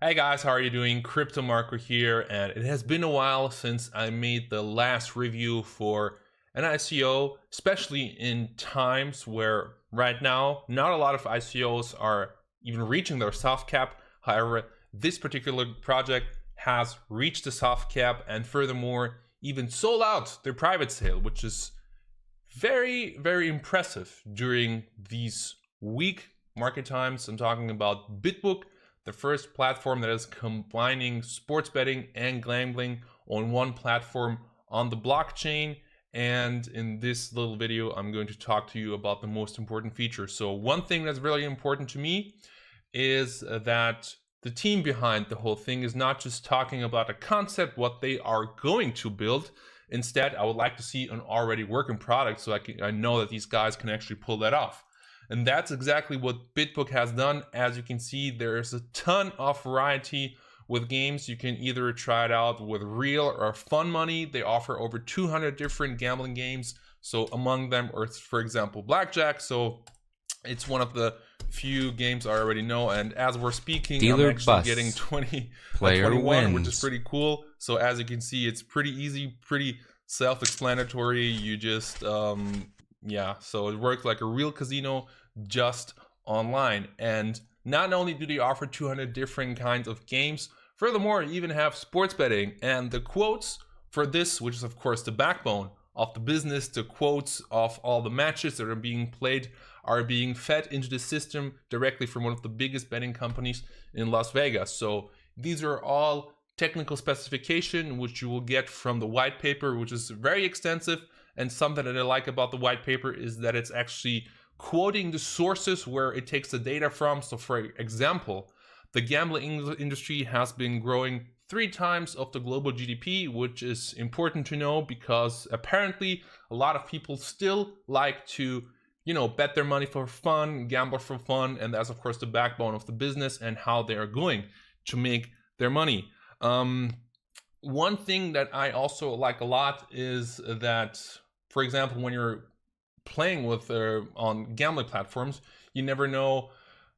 Hey guys, how are you doing? Crypto Marco here, and it has been a while since I made the last review for an ICO, especially in times where right now not a lot of ICOs are even reaching their soft cap. However, this particular project has reached the soft cap and furthermore even sold out their private sale, which is very, very impressive during these weak market times. I'm talking about Bitbook, the first platform that is combining sports betting and gambling on one platform on the blockchain. And in this little video, I'm going to talk to you about the most important features. So one thing that's really important to me is that the team behind the whole thing is not just talking about a concept, what they are going to build. Instead, I would like to see an already working product so I know that these guys can actually pull that off. And that's exactly what Bitbook has done. As you can see, there's a ton of variety with games. You can either try it out with real or fun money. They offer over 200 different gambling games. So among them are, for example, blackjack. So it's one of the few games I already know, and as we're speaking, Dealer I'm actually bus. getting 20 Player 21, wins. which is pretty cool. So as you can see, it's pretty easy, pretty self-explanatory. You just yeah, so it works like a real casino, just online. And not only do they offer 200 different kinds of games, furthermore, you even have sports betting. And the quotes for this, which is of course the backbone of the business, the quotes of all the matches that are being played are being fed into the system directly from one of the biggest betting companies in Las Vegas. So these are all technical specification, which you will get from the white paper, which is very extensive. And something that I like about the white paper is that it's actually quoting the sources where it takes the data from. So for example, the gambling industry has been growing 3 times of the global GDP, which is important to know because apparently a lot of people still like to, bet their money for fun, gamble for fun, and that's of course the backbone of the business and how they are going to make their money. One thing that I also like a lot is that, for example, when you're playing with on gambling platforms, you never know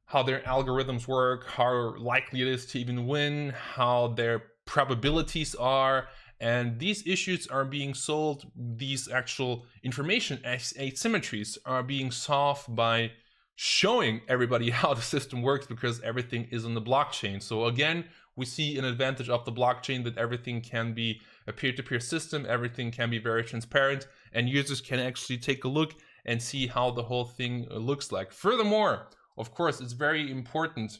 how their algorithms work, how likely it is to even win, how their probabilities are. And these issues are being solved, these actual information asymmetries are being solved by showing everybody how the system works because everything is on the blockchain. So again, we see an advantage of the blockchain that everything can be a peer-to-peer system, everything can be very transparent, and users can actually take a look and see how the whole thing looks like. Furthermore, of course, it's very important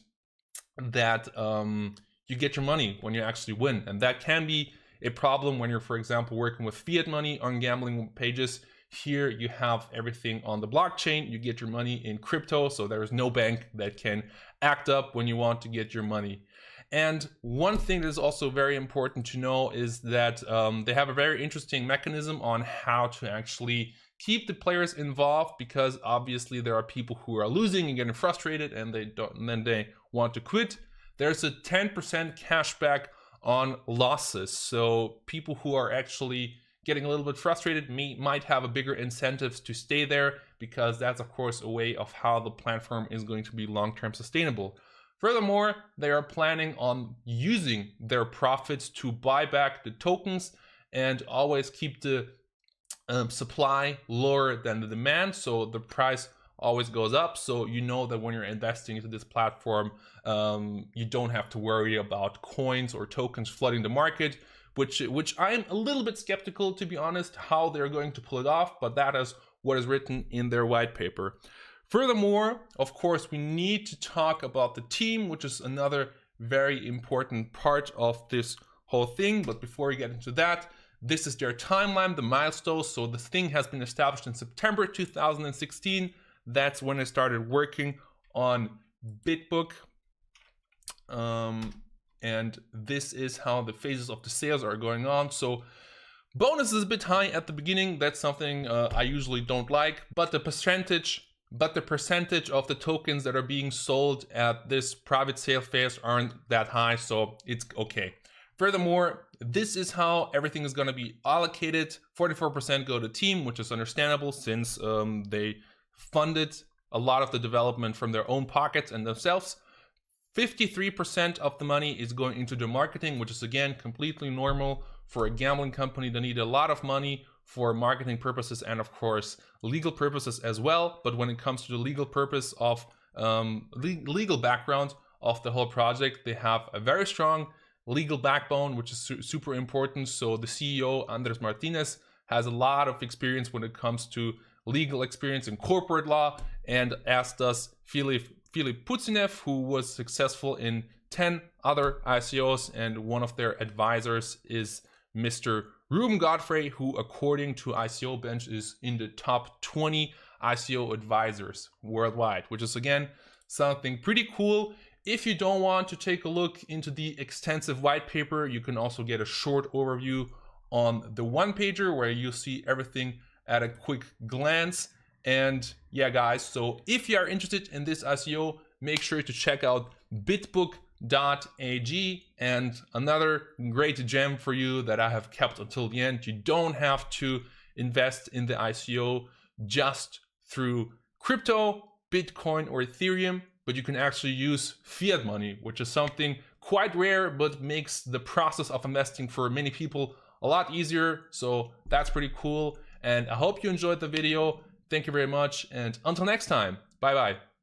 that you get your money when you actually win. And that can be a problem when you're, for example, working with fiat money on gambling pages. Here you have everything on the blockchain. You get your money in crypto, so there is no bank that can act up when you want to get your money. And one thing that is also very important to know is that they have a very interesting mechanism on how to actually keep the players involved, because obviously there are people who are losing and getting frustrated and then they want to quit. There's a 10% cashback on losses. So people who are actually getting a little bit frustrated might have a bigger incentives to stay there, because that's of course a way of how the platform is going to be long-term sustainable. Furthermore, they are planning on using their profits to buy back the tokens and always keep the supply lower than the demand, so the price always goes up. So you know that when you're investing into this platform, you don't have to worry about coins or tokens flooding the market, which I'm a little bit skeptical, to be honest, how they're going to pull it off, but that is what is written in their white paper. Furthermore, of course, we need to talk about the team, which is another very important part of this whole thing. But before we get into that, this is their timeline, the milestones. So the thing has been established in September 2016. That's when I started working on Bitbook. And this is how the phases of the sales are going on. So bonus is a bit high at the beginning. That's something I usually don't like, but the percentage of the tokens that are being sold at this private sale phase aren't that high, so it's okay. Furthermore, this is how everything is going to be allocated. 44% go to team, which is understandable since they funded a lot of the development from their own pockets and themselves. 53% of the money is going into the marketing, which is again completely normal for a gambling company. They need a lot of money for marketing purposes and of course legal purposes as well. But when it comes to the legal purpose of legal background of the whole project, they have a very strong legal backbone, which is super important. So the CEO, Andres Martinez, has a lot of experience when it comes to legal experience in corporate law, and as does Filip Putsinev, who was successful in 10 other ICOs, and one of their advisors is Mr. Ruben Godfrey, who according to ICO Bench is in the top 20 ICO advisors worldwide, which is again something pretty cool. If you don't want to take a look into the extensive white paper, you can also get a short overview on the one-pager where you see everything at a quick glance. And yeah, guys, so if you are interested in this ICO, make sure to check out bitbook.ag. And another great gem for you that I have kept until the end: you don't have to invest in the ICO just through crypto, Bitcoin or Ethereum, but you can actually use fiat money, which is something quite rare, but makes the process of investing for many people a lot easier. So that's pretty cool. And I hope you enjoyed the video. Thank you very much. And until next time, bye bye.